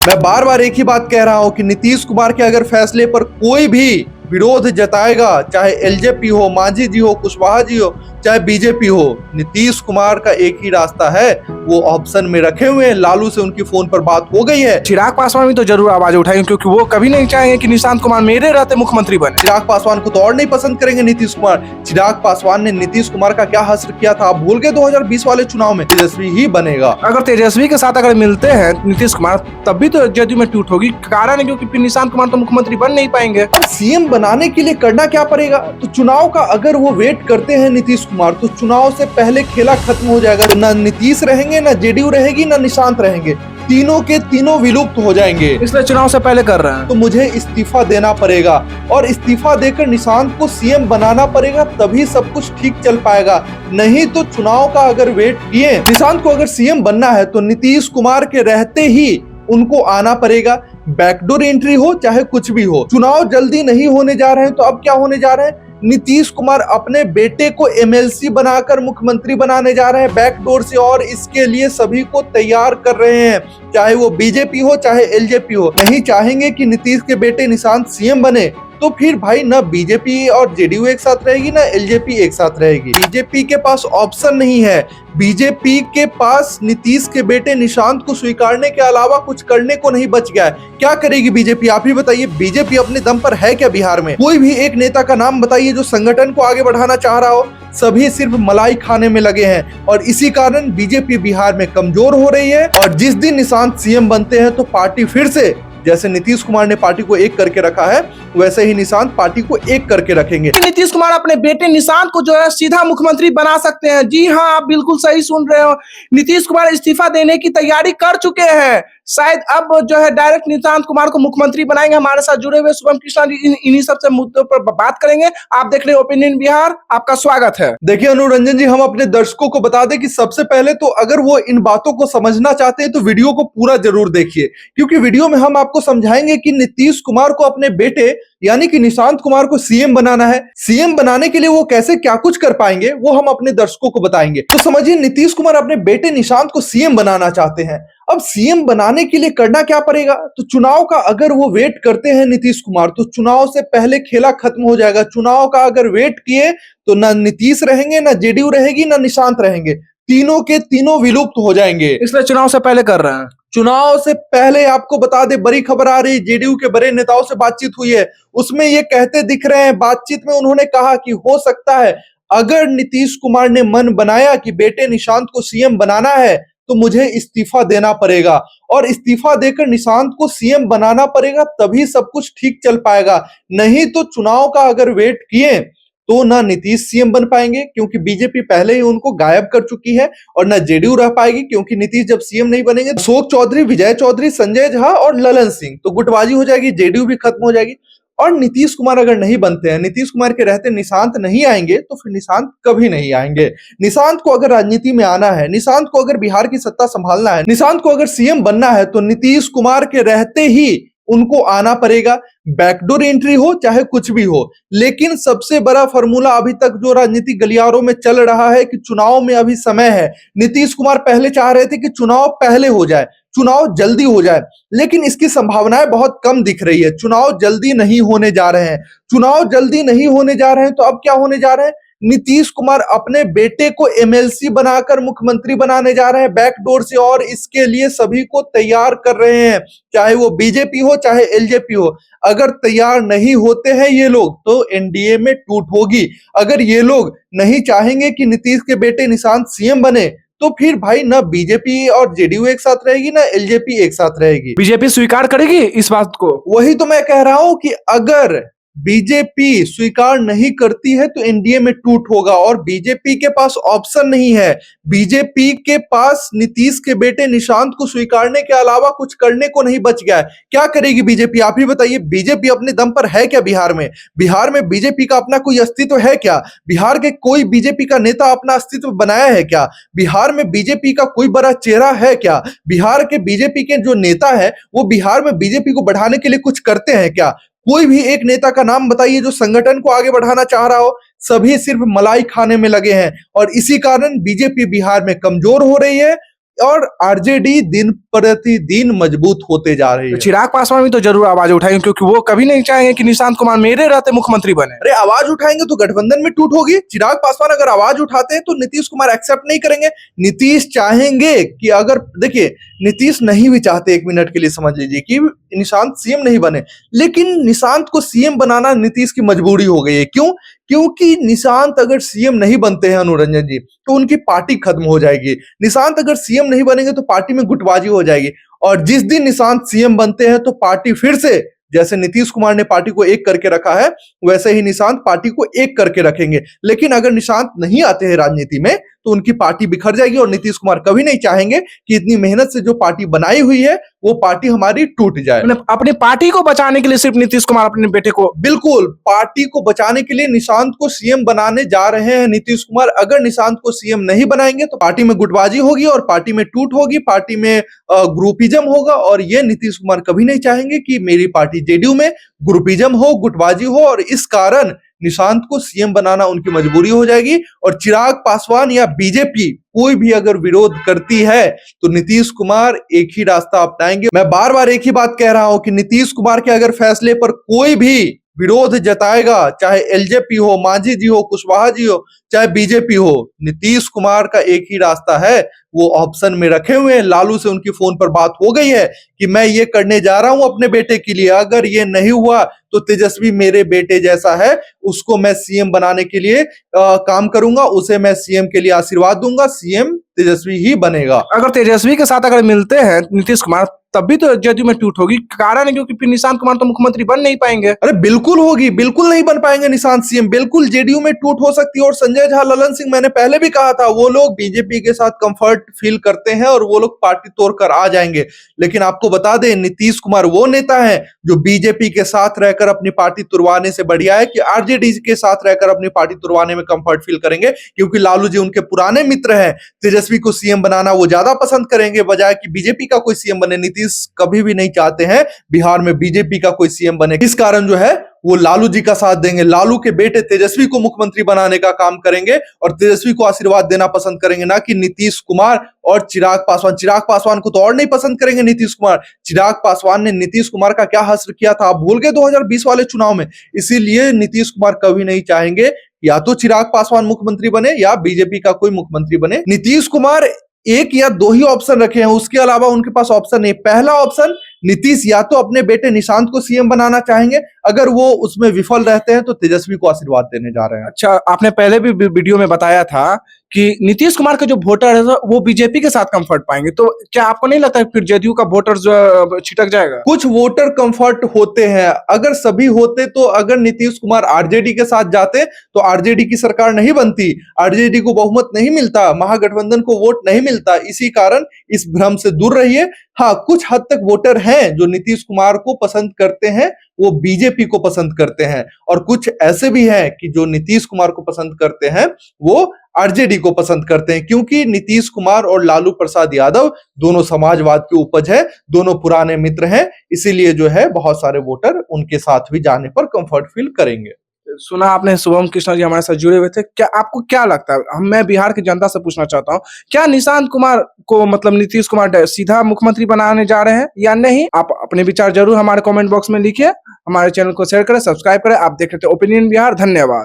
मैं बार बार एक ही बात कह रहा हूं कि नीतीश कुमार के अगर फैसले पर कोई भी विरोध जताएगा, चाहे एलजेपी हो, मांझी जी हो, कुशवाहा जी हो, चाहे बीजेपी हो, नीतीश कुमार का एक ही रास्ता है, वो ऑप्शन में रखे हुए हैं। लालू से उनकी फोन पर बात हो गई है। चिराग पासवान भी तो जरूर आवाज उठाएंगे क्योंकि वो कभी नहीं चाहेंगे कि निशांत कुमार मेरे रहते मुख्यमंत्री बने। चिराग पासवान को तो और नहीं पसंद करेंगे नीतीश कुमार। चिराग पासवान ने नीतीश कुमार का क्या हश्र किया था, आप भूल गए 2020 वाले चुनाव में? तेजस्वी ही बनेगा। अगर तेजस्वी के साथ अगर मिलते हैं नीतीश कुमार तब भी तो जदयू में टूट होगी। कारण है क्योंकि फिर निशांत कुमार तो मुख्यमंत्री बन नहीं पाएंगे। सीएम बनाने के लिए करना क्या पड़ेगा? तो चुनाव का अगर वो वेट करते हैं नीतीश कुमार, तो चुनाव से पहले खेला खत्म हो जाएगा। ना नीतीश रहेंगे, ना जेडीयू रहेगी, ना निशांत रहेंगे, तीनों के तीनों विलुप्त हो जाएंगे। इसलिए चुनाव से पहले कर रहे हैं। तो मुझे इस्तीफा देना पड़ेगा और इस्तीफा देकर निशांत को सीएम बनाना पड़ेगा, तभी सब कुछ ठीक चल पाएगा। नहीं तो चुनाव का अगर वेट किए, निशांत को अगर सीएम बनना है तो नीतीश कुमार के रहते ही उनको आना पड़ेगा। बैकडोर एंट्री हो चाहे कुछ भी हो। चुनाव जल्दी नहीं होने जा रहे हैं तो अब क्या होने जा रहे हैं? नीतीश कुमार अपने बेटे को एमएलसी बनाकर मुख्यमंत्री बनाने जा रहे हैं बैकडोर से, और इसके लिए सभी को तैयार कर रहे हैं, चाहे वो बीजेपी हो चाहे एलजेपी हो। नहीं चाहेंगे कि नीतीश के बेटे निशांत सीएम बने, तो फिर भाई ना बीजेपी और जेडीयू एक साथ रहेगी, ना एलजेपी एक साथ रहेगी। बीजेपी के पास ऑप्शन नहीं है। बीजेपी के पास नीतीश के बेटे निशांत को स्वीकारने के अलावा कुछ करने को नहीं बच गया है। क्या करेगी बीजेपी, आप ही बताइए। बीजेपी अपने दम पर है क्या बिहार में? कोई भी एक नेता का नाम बताइए जो संगठन को आगे बढ़ाना चाह रहा हो। सभी सिर्फ मलाई खाने में लगे हैं और इसी कारण बीजेपी बिहार में कमजोर हो रही है। और जिस दिन निशांत सीएम बनते हैं तो पार्टी फिर से, जैसे नीतीश कुमार ने पार्टी को एक करके रखा है, वैसे ही निशांत पार्टी को एक करके रखेंगे। नीतीश कुमार अपने बेटे निशांत को जो है सीधा मुख्यमंत्री बना सकते हैं। जी हाँ, आप बिल्कुल सही सुन रहे हो। नीतीश कुमार इस्तीफा देने की तैयारी कर चुके हैं। शायद अब जो है डायरेक्ट निशांत कुमार को मुख्यमंत्री बनाएंगे। हमारे साथ जुड़े हुए शुभम कृष्णा जी इन्हीं सब से मुद्दों पर बात करेंगे। आप देख रहे हैं ओपिनियन बिहार, आपका स्वागत है। देखिए अनुरंजन जी, हम अपने दर्शकों को बता दें कि सबसे पहले तो अगर वो इन बातों को समझना चाहते हैं तो वीडियो को पूरा जरूर देखिए, क्योंकि वीडियो में हम आपको समझाएंगे कि नीतीश कुमार को अपने बेटे यानी कि निशांत कुमार को सीएम बनाना है। सीएम बनाने के लिए वो कैसे क्या कुछ कर पाएंगे वो हम अपने दर्शकों को बताएंगे। तो समझिए, नीतीश कुमार अपने बेटे निशांत को सीएम बनाना चाहते हैं। अब सीएम बनाने के लिए करना क्या पड़ेगा? तो चुनाव का अगर वो वेट करते हैं नीतीश कुमार, तो चुनाव से पहले खेला खत्म हो जाएगा। चुनाव का अगर वेट किए तो ना नीतीश रहेंगे, ना जेडीयू रहेगी, ना निशांत रहेंगे, तीनों के तीनों विलुप्त हो जाएंगे। इसलिए चुनाव से पहले कर रहे हैं। चुनाव से पहले आपको बता दे, बड़ी खबर आ रही, जेडीयू के बड़े नेताओं से बातचीत हुई है, उसमें ये कहते दिख रहे हैं। बातचीत में उन्होंने कहा कि हो सकता है अगर नीतीश कुमार ने मन बनाया कि बेटे निशांत को सीएम बनाना है तो मुझे इस्तीफा देना पड़ेगा, और इस्तीफा देकर निशांत को सीएम बनाना पड़ेगा, तभी सब कुछ ठीक चल पाएगा। नहीं तो चुनाव का अगर वेट किए तो ना नीतीश सीएम बन पाएंगे क्योंकि बीजेपी पहले ही उनको गायब कर चुकी है, और ना जेडीयू रह पाएगी क्योंकि नीतीश जब सीएम नहीं बनेंगे, अशोक चौधरी, विजय चौधरी, संजय झा और ललन सिंह, तो गुटबाजी हो जाएगी, जेडीयू भी खत्म हो जाएगी। और नीतीश कुमार अगर नहीं बनते हैं, नीतीश कुमार के रहते निशांत नहीं आएंगे, तो फिर निशांत कभी नहीं आएंगे। निशांत को अगर राजनीति में आना है, निशांत को अगर बिहार की सत्ता संभालना है, निशांत को अगर सीएम बनना है, तो नीतीश कुमार के रहते ही उनको आना पड़ेगा। बैकडोर एंट्री हो चाहे कुछ भी हो, लेकिन सबसे बड़ा फॉर्मूला अभी तक जो राजनीतिक गलियारों में चल रहा है कि चुनाव में अभी समय है। नीतीश कुमार पहले चाह रहे थे कि चुनाव पहले हो जाए, चुनाव जल्दी हो जाए, लेकिन इसकी संभावनाएं बहुत कम दिख रही है। चुनाव जल्दी नहीं होने जा रहे हैं। चुनाव जल्दी नहीं होने जा रहे हैं तो अब क्या होने जा रहे हैं? नीतीश कुमार अपने बेटे को एमएलसी बनाकर मुख्यमंत्री बनाने जा रहे हैं बैकडोर से, और इसके लिए सभी को तैयार कर रहे हैं, चाहे वो बीजेपी हो चाहे एलजेपी हो। अगर तैयार नहीं होते हैं ये लोग तो एनडीए में टूट होगी। अगर ये लोग नहीं चाहेंगे कि नीतीश के बेटे निशांत सीएम बने, तो फिर भाई ना बीजेपी और जेडीयू एक साथ रहेगी, ना एलजेपी एक साथ रहेगी। बीजेपी स्वीकार करेगी इस बात को? वही तो मैं कह रहा हूं कि अगर बीजेपी स्वीकार नहीं करती है तो एनडीए में टूट होगा, और बीजेपी के पास ऑप्शन नहीं है। बीजेपी के पास नीतीश के बेटे निशांत को स्वीकारने के अलावा कुछ करने को नहीं बच गया है। क्या करेगी बीजेपी, आप ही बताइए। बीजेपी अपने दम पर है क्या बिहार में? बिहार में बीजेपी का अपना कोई अस्तित्व है क्या? बिहार के कोई बीजेपी का नेता अपना अस्तित्व बनाया है क्या? बिहार में बीजेपी का कोई बड़ा चेहरा है क्या? बिहार के बीजेपी के जो नेता है वो बिहार में बीजेपी को बढ़ाने के लिए कुछ करते हैं क्या? कोई भी एक नेता का नाम बताइए जो संगठन को आगे बढ़ाना चाह रहा हो। सभी सिर्फ मलाई खाने में लगे हैं और इसी कारण बीजेपी बिहार में कमजोर हो रही है। और आरजेडी दिन प्रतिदिन मजबूत होते जा रही है। चिराग पासवान भी तो जरूर आवाज उठाएंगे, क्योंकि वो कभी नहीं चाहेंगे कि निशांत कुमार मेरे रहते मुख्यमंत्री बने। अरे आवाज उठाएंगे तो गठबंधन में टूट होगी। चिराग पासवान अगर आवाज उठाते हैं तो नीतीश कुमार एक्सेप्ट नहीं करेंगे। नीतीश चाहेंगे कि अगर देखिए, नीतीश नहीं भी चाहते, एक मिनट के लिए समझ लीजिए कि निशांत सीएम नहीं बने, लेकिन निशांत को सीएम बनाना नीतीश की मजबूरी हो गई है। क्यों? क्योंकि निशांत अगर सीएम नहीं बनते हैं अनुरंजन जी, तो उनकी पार्टी खत्म हो जाएगी। निशांत अगर सीएम नहीं बनेंगे तो पार्टी में गुटबाजी हो जाएगी, और जिस दिन निशांत सीएम बनते हैं तो पार्टी फिर से, जैसे नीतीश कुमार ने पार्टी को एक करके रखा है, वैसे ही निशांत पार्टी को एक करके रखेंगे। लेकिन अगर निशांत नहीं आते हैं राजनीति में तो उनकी पार्टी बिखर जाएगी, और नीतीश कुमार कभी नहीं चाहेंगे कि इतनी मेहनत से जो पार्टी बनाई हुई है वो पार्टी हमारी टूट जाए। अपनी पार्टी को बचाने के लिए सिर्फ नीतीश कुमार अपने बेटे को, बिल्कुल, पार्टी को बचाने के लिए निशांत को सीएम बनाने जा रहे हैं नीतीश कुमार। अगर निशांत को सीएम नहीं बनाएंगे तो पार्टी में गुटबाजी होगी और पार्टी में टूट होगी, पार्टी में ग्रुपिज्म होगा, और ये नीतीश कुमार कभी नहीं चाहेंगे कि मेरी पार्टी जेडीयू में ग्रुपिज्म हो, गुटबाजी हो, और इस कारण निशांत को सीएम बनाना उनकी मजबूरी हो जाएगी। और चिराग पासवान या बीजेपी कोई भी अगर विरोध करती है तो नीतीश कुमार एक ही रास्ता अपनाएंगे। मैं बार बार एक ही बात कह रहा हूं कि नीतीश कुमार के अगर फैसले पर कोई भी विरोध जताएगा, चाहे एलजेपी हो, मांझी जी हो, कुशवाहा जी हो, चाहे बीजेपी हो, नीतीश कुमार का एक ही रास्ता है, वो ऑप्शन में रखे हुए हैं। लालू से उनकी फोन पर बात हो गई है कि मैं ये करने जा रहा हूं अपने बेटे के लिए, अगर ये नहीं हुआ तो तेजस्वी मेरे बेटे जैसा है, उसको मैं सीएम बनाने के लिए काम करूंगा, उसे मैं सीएम के लिए आशीर्वाद दूंगा, सीएम तेजस्वी ही बनेगा। अगर तेजस्वी के साथ अगर मिलते हैं नीतीश कुमार, तब भी तो जदयू में टूट होगी। कारण है क्योंकि फिर निशांत कुमार तो मुख्यमंत्री बन नहीं पाएंगे। अरे बिल्कुल होगी, बिल्कुल नहीं बन पाएंगे निशांत सीएम, बिल्कुल जेडीयू में टूट हो सकती है। और संजय झा, ललन सिंह, मैंने पहले भी कहा था, वो लोग बीजेपी के साथ कंफर्ट फील करते हैं और वो लोग पार्टी तोड़कर आ जाएंगे। लेकिन आपको बता दें, नीतीश कुमार वो नेता है जो बीजेपी के साथ रहकर अपनी पार्टी तुड़वाने से बढ़िया है कि आरजेडी के साथ रहकर अपनी पार्टी तुड़वाने में कंफर्ट फील करेंगे, क्योंकि लालू जी उनके पुराने मित्र हैं। तेजस्वी को सीएम बनाना वो ज्यादा पसंद करेंगे बजाय कि बीजेपी का कोई सीएम बने। नीतीश कभी भी नहीं चाहते हैं बिहार में बीजेपी का कोई सीएम बने। इस कारण जो है वो लालू जी का साथ देंगे, लालू के बेटे तेजस्वी को मुख्यमंत्री बनाने का काम करेंगे और तेजस्वी को आशीर्वाद देना पसंद करेंगे, ना कि नीतीश कुमार और चिराग पासवान। चिराग पासवान को तो और नहीं पसंद करेंगे नीतीश कुमार। चिराग पासवान ने नीतीश कुमार का क्या हश्र किया था, आप भूल गए 2020 वाले चुनाव में। इसीलिए नीतीश कुमार कभी नहीं चाहेंगे या तो चिराग पासवान मुख्यमंत्री बने या बीजेपी का कोई मुख्यमंत्री बने। नीतीश कुमार एक या दो ही ऑप्शन रखे हैं, उसके अलावा उनके पास ऑप्शन नहीं। पहला ऑप्शन, नीतीश या तो अपने बेटे निशांत को सीएम बनाना चाहेंगे, अगर वो उसमें विफल रहते हैं तो तेजस्वी को आशीर्वाद देने जा रहे हैं। अच्छा, आपने पहले भी वीडियो में बताया था कि नीतीश कुमार के जो वोटर है वो बीजेपी के साथ कंफर्ट पाएंगे, तो क्या आपको नहीं लगता है फिर जेडीयू का वोटर जो छिटक जाएगा? कुछ वोटर कंफर्ट होते हैं, अगर सभी होते तो अगर नीतीश कुमार आरजेडी के साथ जाते तो आरजेडी की सरकार नहीं बनती, आरजेडी को बहुमत नहीं मिलता, महागठबंधन को वोट नहीं मिलता। इसी कारण इस भ्रम से दूर रहिए। हाँ, कुछ हद तक वोटर हैं जो नीतीश कुमार को पसंद करते हैं, वो बीजेपी को पसंद करते हैं, और कुछ ऐसे भी हैं कि जो नीतीश कुमार को पसंद करते हैं वो आरजेडी को पसंद करते हैं, क्योंकि नीतीश कुमार और लालू प्रसाद यादव दोनों समाजवाद की उपज है, दोनों पुराने मित्र हैं। इसीलिए जो है बहुत सारे वोटर उनके साथ भी जाने पर कंफर्ट फील करेंगे। सुना आपने शुभम कृष्णा जी हमारे साथ जुड़े हुए थे, क्या आपको क्या लगता है, मैं बिहार की जनता से पूछना चाहता हूँ, क्या निशांत कुमार को मतलब नीतीश कुमार सीधा मुख्यमंत्री बनाने जा रहे हैं या नहीं? आप अपने विचार जरूर हमारे कमेंट बॉक्स में लिखिए, हमारे चैनल को शेयर करें, सब्सक्राइब करें। आप देख रहे थे ओपिनियन बिहार। धन्यवाद।